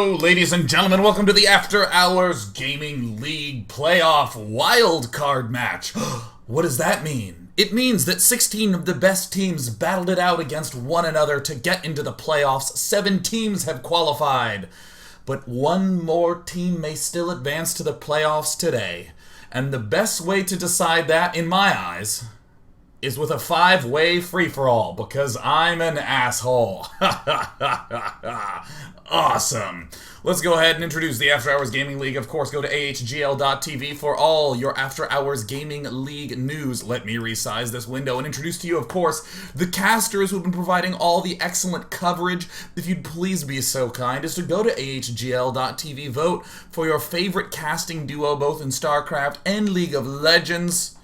Hello, ladies and gentlemen. Welcome to the After Hours Gaming League Playoff Wildcard match. What does that mean? It means that 16 of the best teams battled it out against one another to get into the playoffs. 7 teams have qualified. But one more team may still advance to the playoffs today. And the best way to decide that, in my eyes, is with a 5-way free-for-all, because I'm an asshole. Awesome. Let's go ahead and introduce the After Hours Gaming League. Of course, go to AHGL.TV for all your After Hours Gaming League news. Let me resize this window and introduce to you, of course, the casters who've been providing all the excellent coverage. If you'd please be so kind as to go to AHGL.TV, vote for your favorite casting duo, both in StarCraft and League of Legends.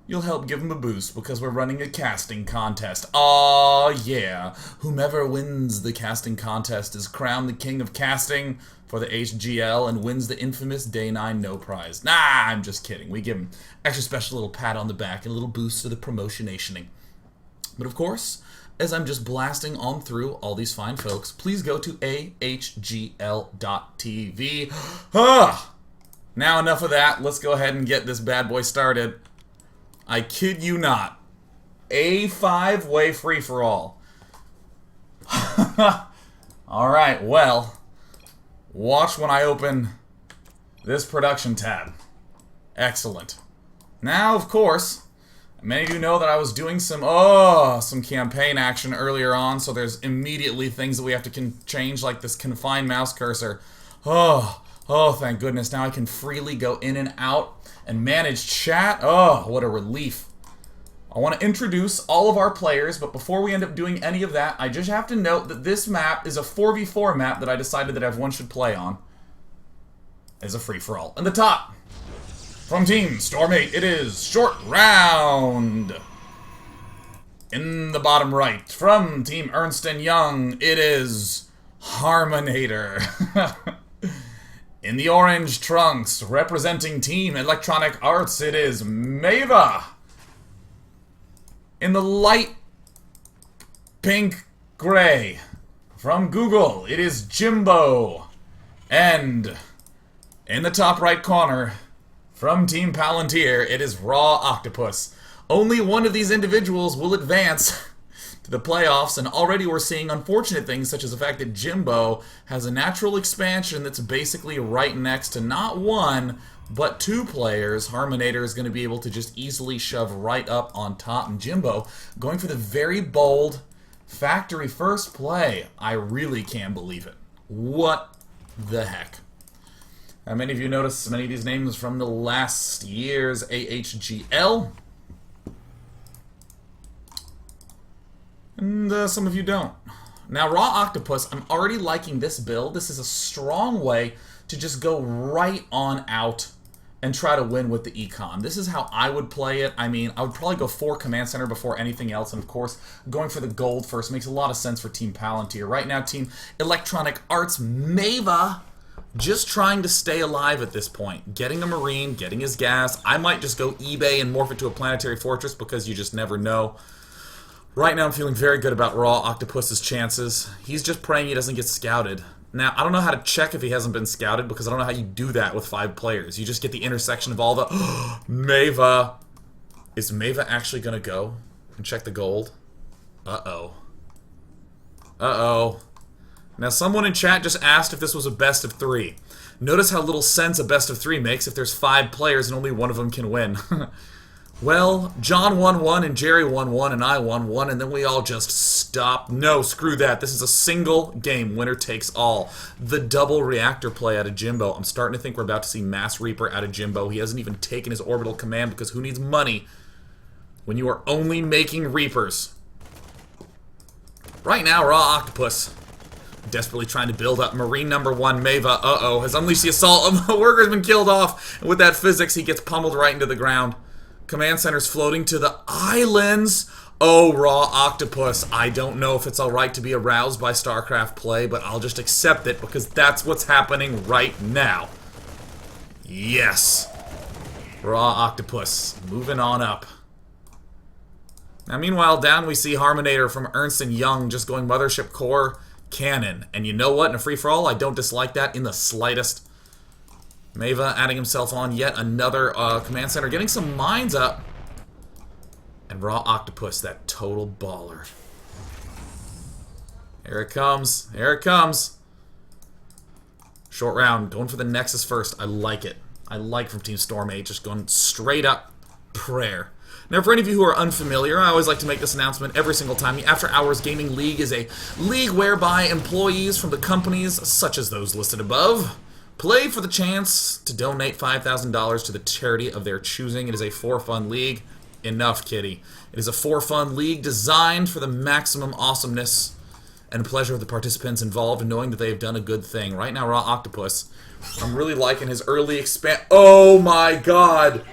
You'll help give them a boost because we're running a casting contest. Aw, yeah. Whomever wins the casting contest is crowned the king of casting for the AHGL and wins the infamous Day 9 No Prize. Nah, I'm just kidding. We give them extra special little pat on the back and a little boost to the promotionationing. But of course, as I'm just blasting on through all these fine folks, please go to AHGL.TV. Now enough of that. Let's go ahead and get this bad boy started. I kid you not. A 5-way free-for-all. Alright, well, watch when I open this production tab. Excellent. Now, of course, many of you know that I was doing some campaign action earlier on, so there's immediately things that we have to change, like this confined mouse cursor. Oh, thank goodness. Now I can freely go in and out and manage chat. Oh, what a relief. I want to introduce all of our players, but before we end up doing any of that, I just have to note that this map is a 4v4 map that I decided that everyone should play on as a free-for-all. In the top, from Team Storm 8, it is Short Round. In the bottom right, from Team Ernst & Young, it is Harmonator. In the orange trunks, representing Team Electronic Arts, it is Mava. In the light pink gray, from Google, it is Jimbo. And in the top right corner, from Team Palantir, it is Raw Octopus. Only one of these individuals will advance to the playoffs, and already we're seeing unfortunate things such as the fact that Jimbo has a natural expansion that's basically right next to not one, but 2 players. Harmonator is going to be able to just easily shove right up on top, and Jimbo going for the very bold factory first play. I really can't believe it. What the heck? Now, many of you notice many of these names from the last year's AHGL. And some of you don't. Now, Raw Octopus, I'm already liking this build. This is a strong way to just go right on out and try to win with the econ. This is how I would play it. I mean, I would probably go for Command Center before anything else, and of course, going for the gold first makes a lot of sense for Team Palantir. Right now, Team Electronic Arts, Mava, just trying to stay alive at this point. Getting a Marine, getting his gas. I might just go eBay and morph it to a Planetary Fortress because you just never know. Right now I'm feeling very good about Raw Octopus's chances. He's just praying he doesn't get scouted. Now, I don't know how to check if he hasn't been scouted because I don't know how you do that with 5 players. You just get the intersection of all the... Mava! Is Mava actually going to go and check the gold? Uh-oh. Uh-oh. Now, someone in chat just asked if this was a best of 3. Notice how little sense a best of 3 makes if there's 5 players and only one of them can win. Well, John won 1, and Jerry won 1, and I won 1, and then we all just stopped. No, screw that. This is a single game. Winner takes all. The double reactor play out of Jimbo. I'm starting to think we're about to see Mass Reaper out of Jimbo. He hasn't even taken his orbital command because who needs money when you are only making Reapers? Right now, Raw Octopus, desperately trying to build up Marine number 1, Mava, has unleashed the assault. The worker's been killed off, and with that physics, he gets pummeled right into the ground. Command Center's floating to the islands. Oh, Raw Octopus. I don't know if it's alright to be aroused by StarCraft play, but I'll just accept it because that's what's happening right now. Yes. Raw Octopus. Moving on up. Now, meanwhile, down we see Harmonator from Ernst & Young just going Mothership Core, cannon. And you know what? In a free-for-all, I don't dislike that in the slightest. Meva adding himself on yet another command center, getting some mines up. And Raw Octopus, that total baller. Here it comes. Here it comes. Short round. Going for the Nexus first. I like it. I like from Team Storm 8 just going straight up prayer. Now, for any of you who are unfamiliar, I always like to make this announcement every single time. The After Hours Gaming League is a league whereby employees from the companies, such as those listed above, play for the chance to donate $5,000 to the charity of their choosing. It is a for-fun league. Enough, kitty. It is a for-fun league designed for the maximum awesomeness and pleasure of the participants involved in knowing that they have done a good thing. Right now, Raw Octopus, I'm really liking his early Oh my god!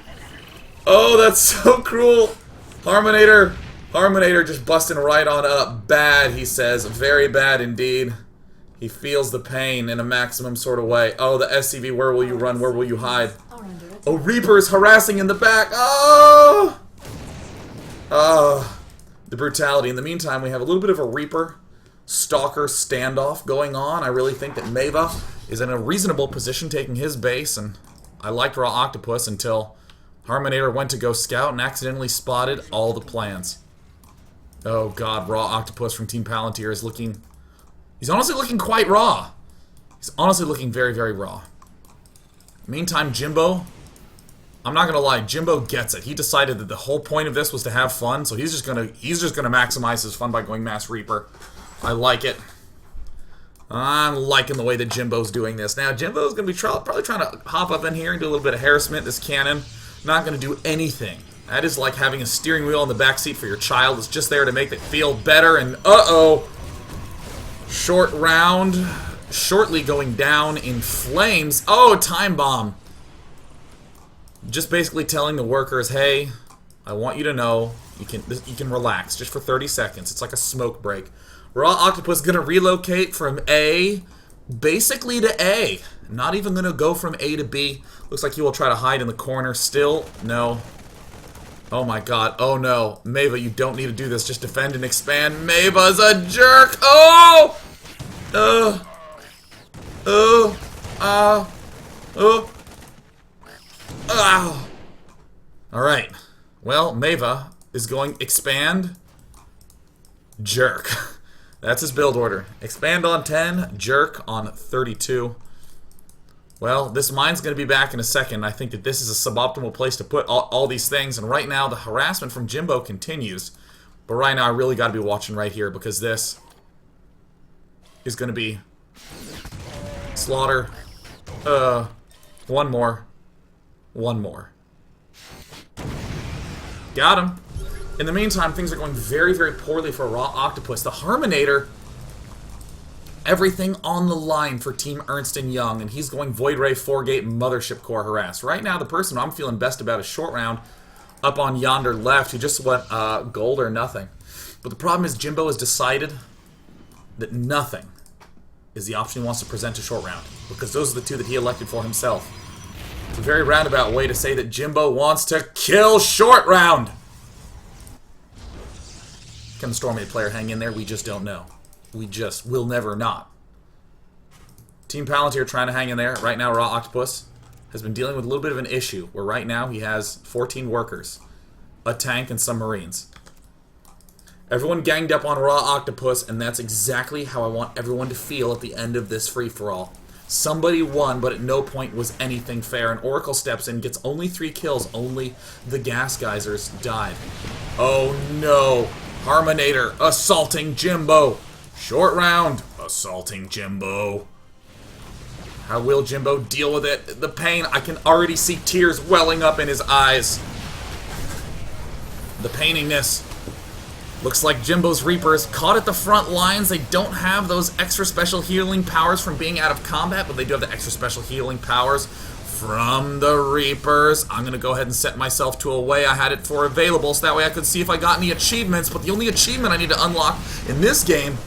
Oh, that's so cruel! Harmonator! Harmonator just busting right on up. Bad, he says. Very bad indeed. He feels the pain in a maximum sort of way. Oh, the SCV, where will you run? Where will you hide? Oh, Reaper's harassing in the back. Oh! Oh, the brutality. In the meantime, we have a little bit of a Reaper Stalker standoff going on. I really think that Meva is in a reasonable position taking his base, and I liked Raw Octopus until Harmonator went to go scout and accidentally spotted all the plans. Oh god, Raw Octopus from Team Palantir is looking... He's honestly looking quite raw. He's honestly looking very, very raw. Meantime, Jimbo... I'm not gonna lie, Jimbo gets it. He decided that the whole point of this was to have fun, so he's just gonna maximize his fun by going Mass Reaper. I like it. I'm liking the way that Jimbo's doing this. Now, Jimbo's gonna be probably trying to hop up in here and do a little bit of harassment. This cannon, not gonna do anything. That is like having a steering wheel in the backseat for your child. It's just there to make it feel better, and uh-oh! Short round, shortly going down in flames. Oh, time bomb. Just basically telling the workers, hey, I want you to know you can relax just for 30 seconds. It's like a smoke break. Raw Octopus gonna relocate from A basically to A. Not even gonna go from A to B. Looks like he will try to hide in the corner still. No. Oh my god. Oh no. Meva, you don't need to do this. Just defend and expand. Meva's a jerk. Oh! Alright. Well, Meva is going expand, jerk. That's his build order. Expand on 10, jerk on 32. Well, this mine's going to be back in a second. I think that this is a suboptimal place to put all these things. And right now, the harassment from Jimbo continues. But right now, I really got to be watching right here because this is going to be slaughter. One more. One more. Got him. In the meantime, things are going very, very poorly for Raw Octopus. The Harmonator, everything on the line for Team Ernst & Young, and he's going Void Ray 4-gate Mothership Core harass. Right now, the person I'm feeling best about is Short Round up on yonder left, who just went gold or nothing. But the problem is Jimbo has decided that nothing is the option he wants to present to Short Round, because those are the two that he elected for himself. It's a very roundabout way to say that Jimbo wants to kill Short Round. Can the Storm 8 player hang in there? We just don't know. We just will never not. Team Palantir trying to hang in there. Right now, Raw Octopus has been dealing with a little bit of an issue, where right now he has 14 workers, a tank, and some Marines. Everyone ganged up on Raw Octopus, and that's exactly how I want everyone to feel at the end of this free-for-all. Somebody won, but at no point was anything fair, and Oracle steps in, gets only 3 kills, only the gas geysers died. Oh no! Harmonator assaulting Jimbo! Short Round assaulting Jimbo. How will Jimbo deal with it? The pain, I can already see tears welling up in his eyes. The paininess. Looks like Jimbo's Reapers caught at the front lines. They don't have those extra special healing powers from being out of combat, but they do have the extra special healing powers from the Reapers. I'm going to go ahead and set myself to a way I had it for available, so that way I could see if I got any achievements, but the only achievement I need to unlock in this game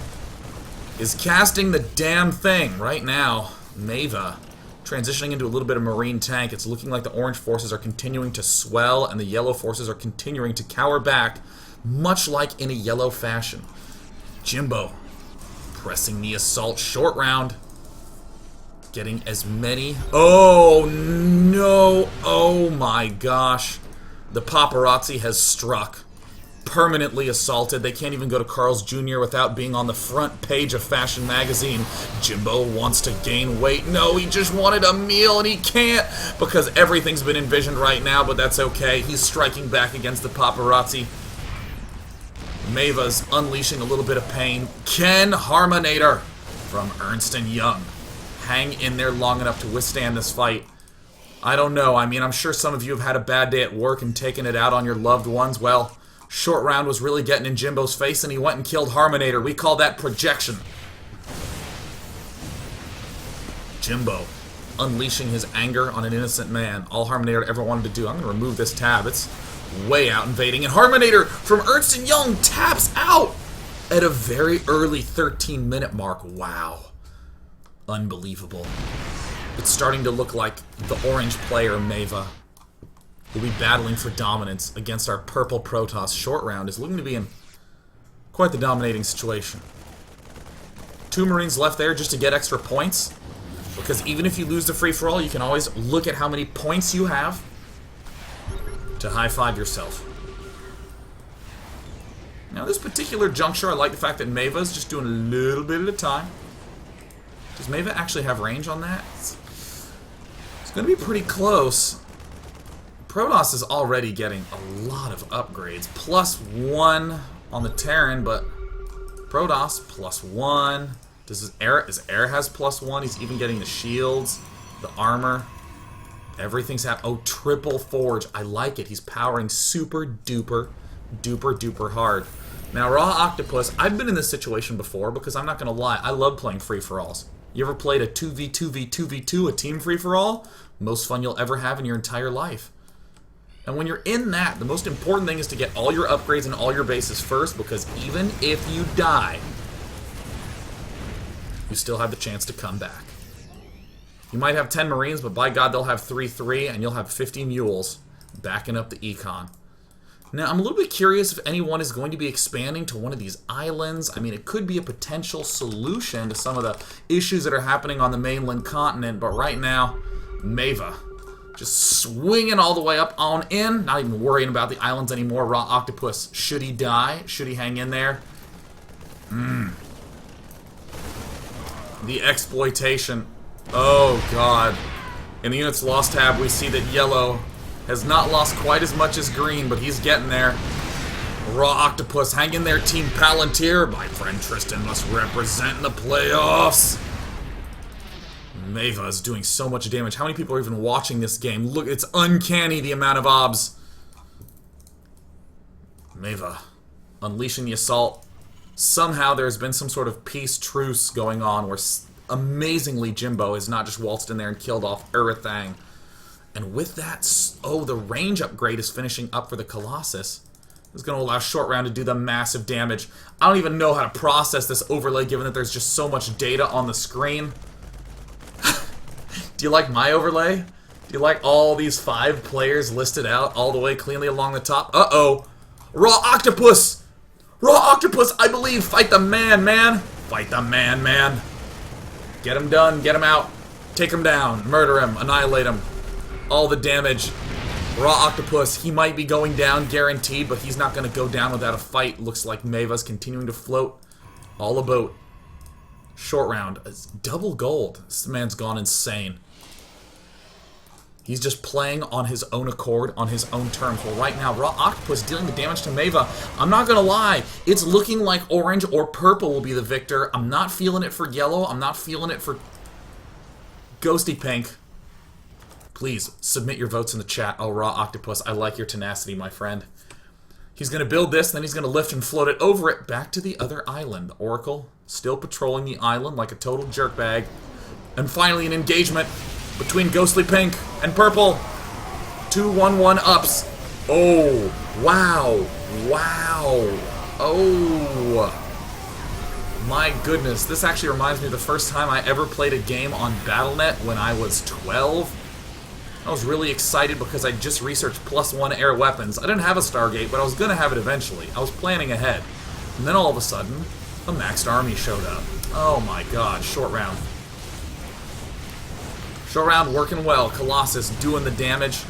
is casting the damn thing. Right now, Meva transitioning into a little bit of Marine tank. It's looking like the orange forces are continuing to swell, and the yellow forces are continuing to cower back, much like in a yellow fashion. Jimbo Pressing the assault. Short round. Getting as many... Oh, no. Oh, my gosh. The paparazzi has struck. Permanently assaulted. They can't even go to Carl's Jr. without being on the front page of Fashion Magazine. Jimbo wants to gain weight. No, he just wanted a meal and he can't because everything's been envisioned right now, but that's okay. He's striking back against the paparazzi. Mave's unleashing a little bit of pain. Ken Harmonator from Ernst & Young. Hang in there long enough to withstand this fight. I don't know. I mean, I'm sure some of you have had a bad day at work and taken it out on your loved ones. Well, short round was really getting in Jimbo's face, and he went and killed Harmonator. We call that projection. Jimbo unleashing his anger on an innocent man. All Harmonator ever wanted to do. I'm going to remove this tab. It's way out invading. And Harmonator from Ernst & Young taps out at a very early 13-minute mark. Wow. Unbelievable. It's starting to look like the orange player, Mava, will be battling for dominance against our purple Protoss. Short round is looking to be in quite the dominating situation. 2 Marines left there just to get extra points, because even if you lose the free-for-all, you can always look at how many points you have to high-five yourself. Now, this particular juncture, I like the fact that Mava's just doing a little bit at a time. Does Mava actually have range on that? It's going to be pretty close. Protoss is already getting a lot of upgrades. +1 on the Terran, but Protoss +1. Does Air has +1? He's even getting the shields, the armor. Everything's happening. Oh, triple forge. I like it. He's powering super duper hard. Now, Raw Octopus, I've been in this situation before because I'm not going to lie, I love playing free-for-alls. You ever played a 2v2v2v2, a team free-for-all? Most fun you'll ever have in your entire life. And when you're in that, the most important thing is to get all your upgrades and all your bases first, because even if you die, you still have the chance to come back. You might have 10 Marines, but by God, they'll have 3-3, and you'll have 50 mules backing up the econ. Now, I'm a little bit curious if anyone is going to be expanding to one of these islands. I mean, it could be a potential solution to some of the issues that are happening on the mainland continent, but right now, Mava just swinging all the way up on in, not even worrying about the islands anymore. Raw Octopus, should he die? Should he hang in there? The exploitation. Oh, God. In the units lost tab, we see that yellow has not lost quite as much as green, but he's getting there. Raw Octopus, hang in there, Team Palantir. My friend Tristan must represent in the playoffs. Mava is doing so much damage. How many people are even watching this game? Look, it's uncanny the amount of obs. Mava unleashing the assault. Somehow there's been some sort of peace truce going on where amazingly Jimbo has not just waltzed in there and killed off Urathang. And with that, oh, the range upgrade is finishing up for the Colossus. It's going to allow Short Round to do the massive damage. I don't even know how to process this overlay given that there's just so much data on the screen. Do you like my overlay? Do you like all these 5 players listed out all the way cleanly along the top? Uh-oh. Raw Octopus! Raw Octopus, I believe. Fight the man, man. Fight the man, man. Get him done. Get him out. Take him down. Murder him. Annihilate him. All the damage. Raw Octopus, he might be going down, guaranteed, but he's not going to go down without a fight. Looks like Mava's continuing to float all about. Short Round. It's double gold. This man's gone insane. He's just playing on his own accord, on his own terms. Well, right now, Raw Octopus dealing the damage to Mava. I'm not going to lie. It's looking like orange or purple will be the victor. I'm not feeling it for yellow. I'm not feeling it for Ghosty Pink. Please, submit your votes in the chat. Oh, Raw Octopus, I like your tenacity, my friend. He's going to build this, then he's going to lift and float it over it back to the other island. Oracle still patrolling the island like a total jerkbag. And finally, an engagement between Ghostly Pink and Purple. 2-1-1 ups. Oh, wow. Wow. Oh. My goodness. This actually reminds me of the first time I ever played a game on Battle.net when I was 12. I was really excited because I just researched +1 air weapons. I didn't have a Stargate, but I was going to have it eventually. I was planning ahead. And then all of a sudden, a maxed army showed up. Oh my god, short round. Short round working well. Colossus doing the damage.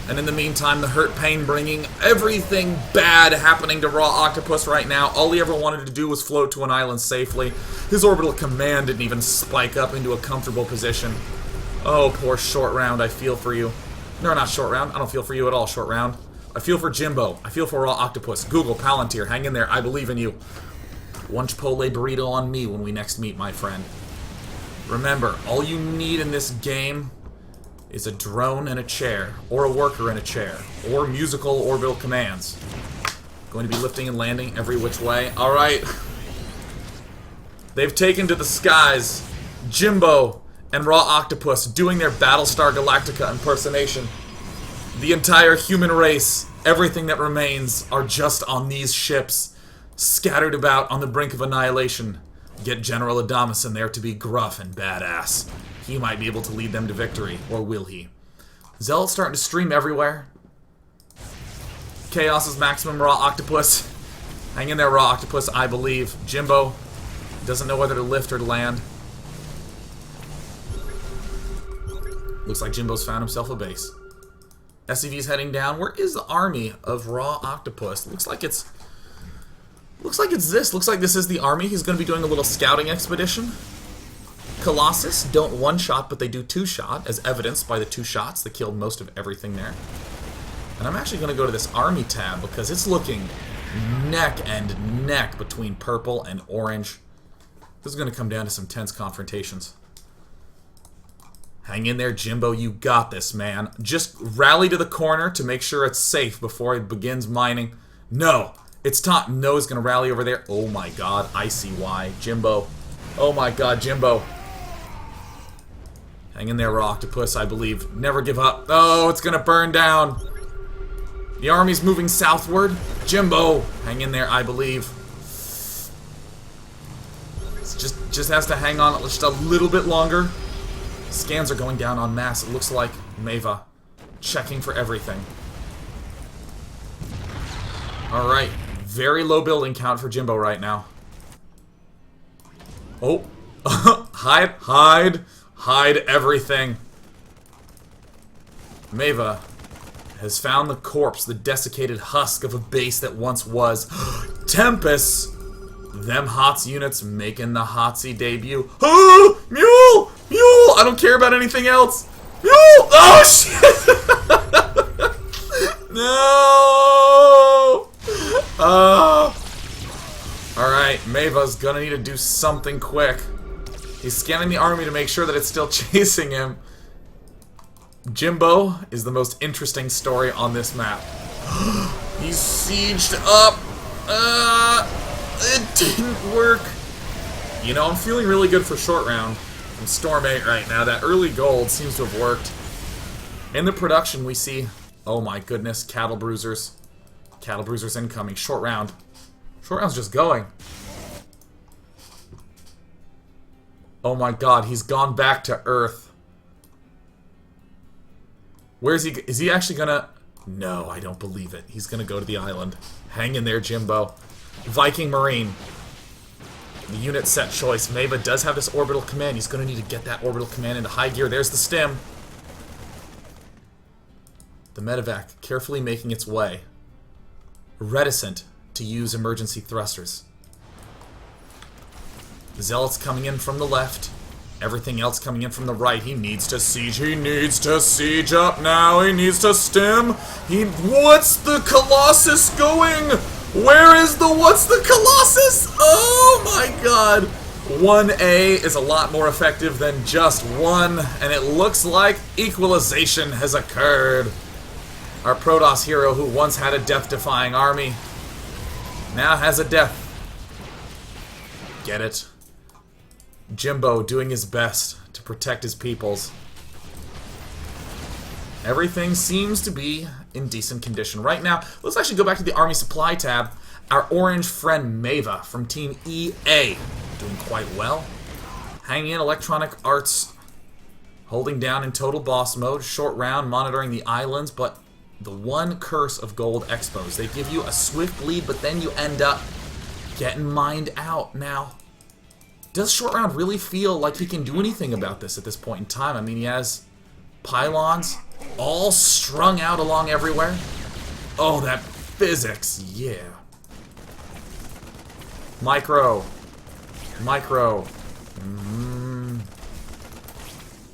And in the meantime, the hurt pain bringing everything bad happening to Raw Octopus right now. All he ever wanted to do was float to an island safely. His orbital command didn't even spike up into a comfortable position. Oh, poor short round. I feel for you. No, not short round. I don't feel for you at all, short round. I feel for Jimbo. I feel for Raw Octopus. Google, Palantir, hang in there. I believe in you. One Chipotle burrito on me when we next meet, my friend. Remember, all you need in this game is a drone and a chair, or a worker in a chair, or musical orbital commands. Going to be lifting and landing every which way. Alright. They've taken to the skies Jimbo and Raw Octopus doing their Battlestar Galactica impersonation. The entire human race, everything that remains, are just on these ships, scattered about on the brink of annihilation. Get General Adamas in there to be gruff and badass. He might be able to lead them to victory, or will he? Zealot's starting to stream everywhere. Chaos is maximum Raw Octopus. Hang in there, Raw Octopus, I believe. Jimbo doesn't know whether to lift or to land. Looks like Jimbo's found himself a base. SCV's heading down. Where is the army of Raw Octopus? Looks like it's this. Looks like this is the army. He's going to be doing a little scouting expedition. Colossus don't one-shot, but they do two-shot, as evidenced by the two shots that killed most of everything there. And I'm actually going to go to this army tab, because it's looking neck and neck between purple and orange. This is going to come down to some tense confrontations. Hang in there, Jimbo. You got this, man. Just rally to the corner to make sure it's safe before it begins mining. No. It's not. No is going to rally over there. Oh my god. I see why. Jimbo. Oh my god, Jimbo. Hang in there, Raw Octopus, I believe. Never give up. Oh, it's going to burn down. The army's moving southward. Jimbo. Hang in there, I believe. It's just has to hang on just a little bit longer. Scans are going down en masse. It looks like Meva checking for everything. Alright. Very low building count for Jimbo right now. Oh. Hide everything. Meva has found the corpse, the desiccated husk of a base that once was. Tempest! Them HOTS units making the HOTSy debut. Oh! Mule! Mule! I don't care about anything else. Mule! Oh, shit! No! Alright, Meva's gonna need to do something quick. He's scanning the army to make sure that it's still chasing him. Jimbo is the most interesting story on this map. He's sieged up. It didn't work. You know, I'm feeling really good for short round from Storm 8 right now. That early gold seems to have worked. In the production, we see, oh my goodness, Cattle Bruisers. Cattle Bruisers incoming. Short round. Short round's just going. Oh my god, he's gone back to Earth. Where is he? Is he actually gonna... No, I don't believe it. He's gonna go to the island. Hang in there, Jimbo. Viking Marine. The unit set choice. Meva does have this orbital command. He's gonna need to get that orbital command into high gear. There's the stem. The medevac carefully making its way. Reticent to use emergency thrusters. The Zealots coming in from the left. Everything else coming in from the right. He needs to siege. He needs to siege up now. He needs to stem. What's the Colossus going? Where is the... What's the Colossus? Oh my god. 1A is a lot more effective than just one. And it looks like equalization has occurred. Our Protoss hero, who once had a death-defying army, now has a death. Get it? Jimbo doing his best to protect his peoples. Everything seems to be in decent condition right now. Let's actually go back to the Army Supply tab. Our orange friend Meva from Team EA doing quite well. Hanging in Electronic Arts, holding down in total boss mode. Short round, monitoring the islands, but the one curse of gold expos. They give you a swift lead, but then you end up getting mined out now. Does Short Round really feel like he can do anything about this at this point in time? I mean, he has pylons all strung out along everywhere. Oh, that physics, yeah. Micro. Micro.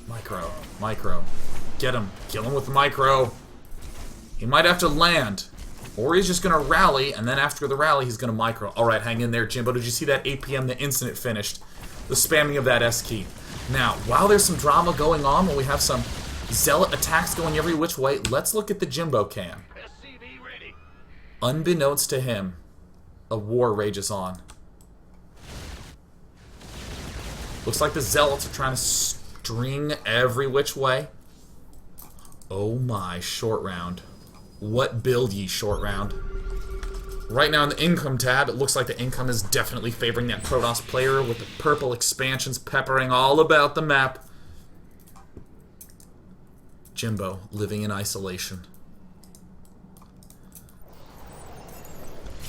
Micro. Micro. Get him. Kill him with the micro. He might have to land. Or he's just going to rally, and then after the rally, he's going to micro. Alright, hang in there, Jimbo. Did you see that APM the instant it finished? The spamming of that S key. Now, while there's some drama going on, when we have some zealot attacks going every which way, let's look at the Jimbo cam. Unbeknownst to him, a war rages on. Looks like the zealots are trying to string every which way. Oh my, Short Round. What build ye, Short Round? Right now in the income tab, it looks like the income is definitely favoring that Protoss player with the purple expansions peppering all about the map. Jimbo, living in isolation.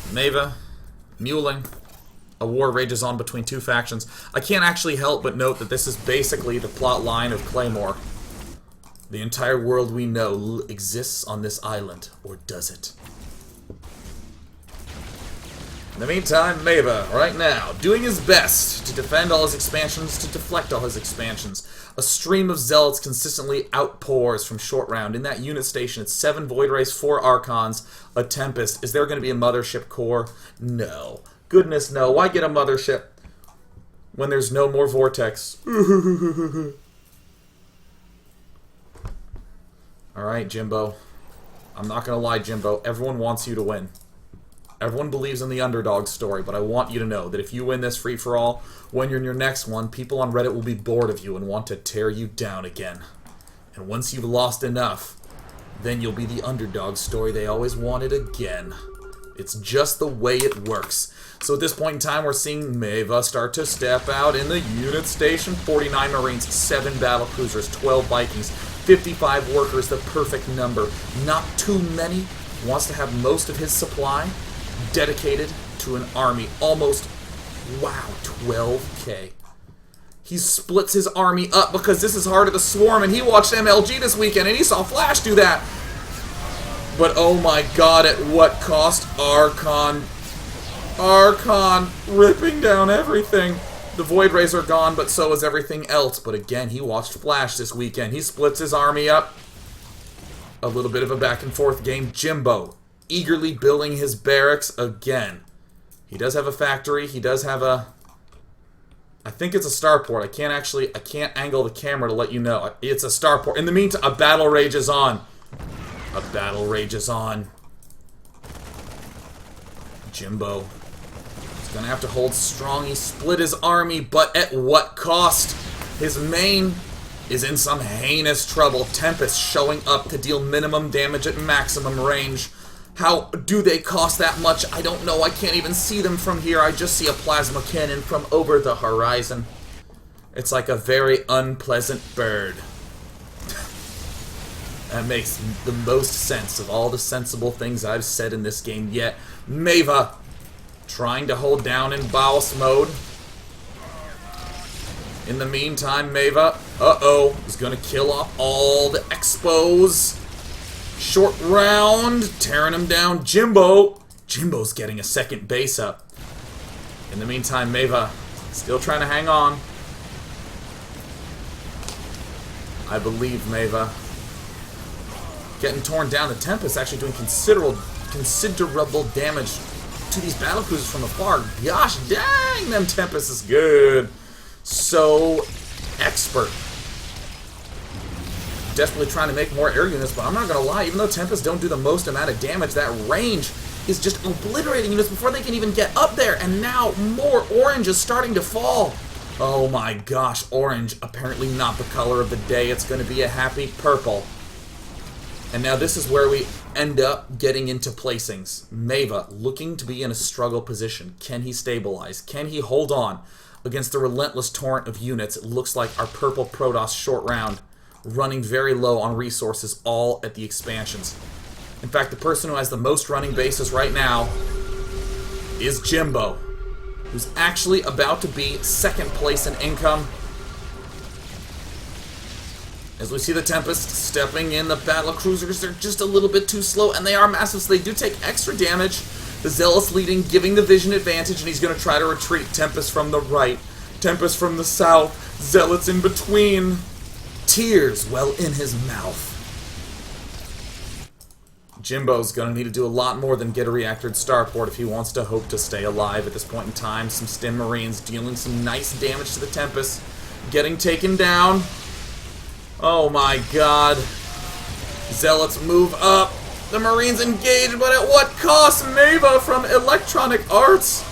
Meva, Muling. A war rages on between two factions. I can't actually help but note that this is basically the plot line of Claymore. The entire world we know exists on this island, or does it? In the meantime, Meva, right now, doing his best to defend all his expansions, to deflect all his expansions. A stream of zealots consistently outpours from Short Round. In that unit station, it's 7 Void Rays, 4 Archons, a Tempest. Is there going to be a Mothership core? No. Goodness, no. Why get a Mothership when there's no more Vortex? Alright, Jimbo. I'm not going to lie, Jimbo. Everyone wants you to win. Everyone believes in the underdog story, but I want you to know that if you win this free-for-all, when you're in your next one, people on Reddit will be bored of you and want to tear you down again. And once you've lost enough, then you'll be the underdog story they always wanted again. It's just the way it works. So at this point in time, we're seeing Meva start to step out in the unit station. 49 Marines, 7 battlecruisers, 12 Vikings, 55 workers, the perfect number. Not too many. Wants to have most of his supply dedicated to an army. Almost, wow, 12k. He splits his army up because this is Heart of the Swarm, and he watched MLG this weekend, and he saw Flash do that. But oh my god, at what cost? Archon ripping down everything. The Void Rays are gone, but so is everything else. But again, he watched Flash this weekend. He splits his army up. A little bit of a back and forth game. Jimbo, eagerly building his barracks again. He does have a factory. He does have a... I think it's a starport. I can't angle the camera to let you know. It's a starport. In the meantime, a battle rages on. A battle rages on. Jimbo is going to have to hold strong. He split his army, but at what cost? His main is in some heinous trouble. Tempest showing up to deal minimum damage at maximum range. How do they cost that much? I don't know. I can't even see them from here. I just see a plasma cannon from over the horizon. It's like a very unpleasant bird. That makes the most sense of all the sensible things I've said in this game yet. Meva trying to hold down in Baos mode. In the meantime, Meva, is going to kill off all the expos. Short Round, tearing him down. Jimbo's getting a second base up. In the meantime, Meva still trying to hang on. I believe Meva. Getting torn down. The Tempest actually doing considerable damage to these battlecruisers from afar. Gosh dang, them Tempest is good. So expert. Desperately trying to make more air units, but I'm not gonna lie, even though Tempests don't do the most amount of damage, that range is just obliterating units before they can even get up there, and now more orange is starting to fall. Oh my gosh, orange, apparently not the color of the day. It's gonna be a happy purple. And now this is where we end up getting into placings. Meva looking to be in a struggle position. Can he stabilize? Can he hold on against the relentless torrent of units? It looks like our purple Protoss Short Round running very low on resources, all at the expansions. In fact, the person who has the most running bases right now is Jimbo. who's actually about to be second place in income. As we see the Tempest stepping in, the battle cruisers, they're just a little bit too slow, and they are massive, so they do take extra damage. The Zealous leading, giving the vision advantage, and he's going to try to retreat. Tempest from the right, Tempest from the south, Zealots in between. Tears well in his mouth. Jimbo's going to need to do a lot more than get a reactor at Starport if he wants to hope to stay alive at this point in time. Some Stim Marines dealing some nice damage to the Tempest. Getting taken down. Oh my god. Zealots move up. The Marines engage, but at what cost? Mava from Electronic Arts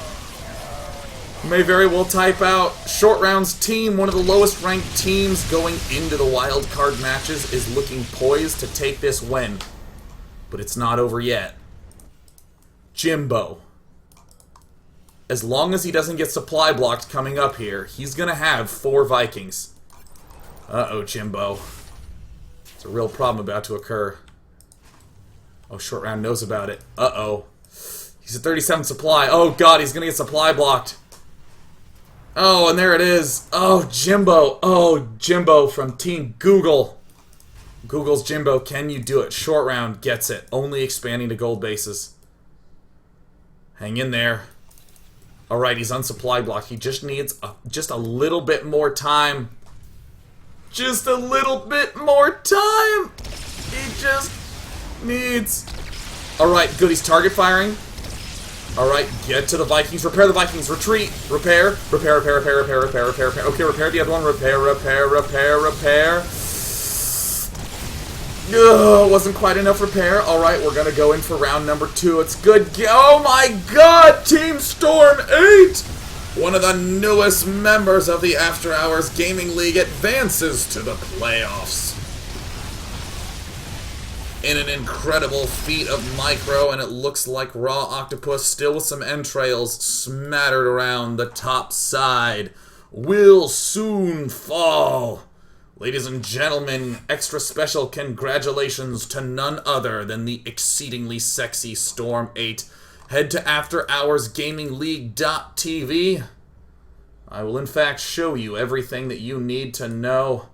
may very well type out. Short Round's team, one of the lowest ranked teams going into the wildcard matches, is looking poised to take this win. But it's not over yet. Jimbo. As long as he doesn't get supply blocked coming up here, he's going to have 4 Vikings. Uh-oh, Jimbo. It's a real problem about to occur. Oh, Short Round knows about it. Uh-oh. He's at 37 supply. Oh, God, he's going to get supply blocked. Oh, and there it is. Oh, Jimbo. Oh, Jimbo from Team Google. Google's Jimbo, can you do it? Short Round gets it. Only expanding to gold bases. Hang in there. Alright, he's on supply block. He just needs just a little bit more time. Just a little bit more time! He just needs... Alright, good, he's target firing. Alright, get to the Vikings. Repair the Vikings. Retreat. Repair. Repair, repair, repair, repair, repair, repair, repair. Okay, repair the other one. Repair, repair, repair, repair. Ugh, wasn't quite enough repair. Alright, we're gonna go in for round number 2. It's good. Oh my god! Team Storm 8! One of the newest members of the After Hours Gaming League advances to the playoffs. In an incredible feat of micro, and it looks like Raw Octopus, still with some entrails smattered around the top side, will soon fall. Ladies and gentlemen, extra special congratulations to none other than the exceedingly sexy Storm 8. Head to AfterHoursGamingLeague.tv. I will in fact show you everything that you need to know.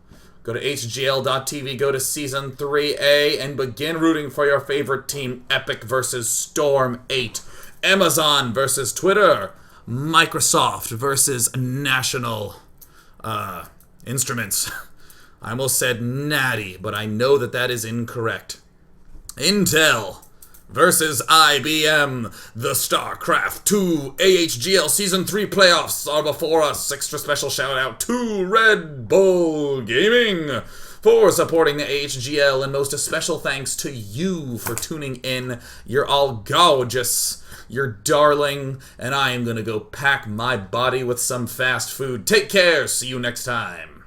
Go to AHGL.tv, go to Season 3A, and begin rooting for your favorite team. Epic versus Storm 8. Amazon versus Twitter. Microsoft versus National Instruments. I almost said Natty, but I know that that is incorrect. Intel versus IBM. The StarCraft 2 AHGL Season 3 playoffs are before us. Extra special shout out to Red Bull Gaming for supporting the AHGL, and most special thanks to you for tuning in. You're all gorgeous. You're darling, and I am going to go pack my body with some fast food. Take care. See you next time.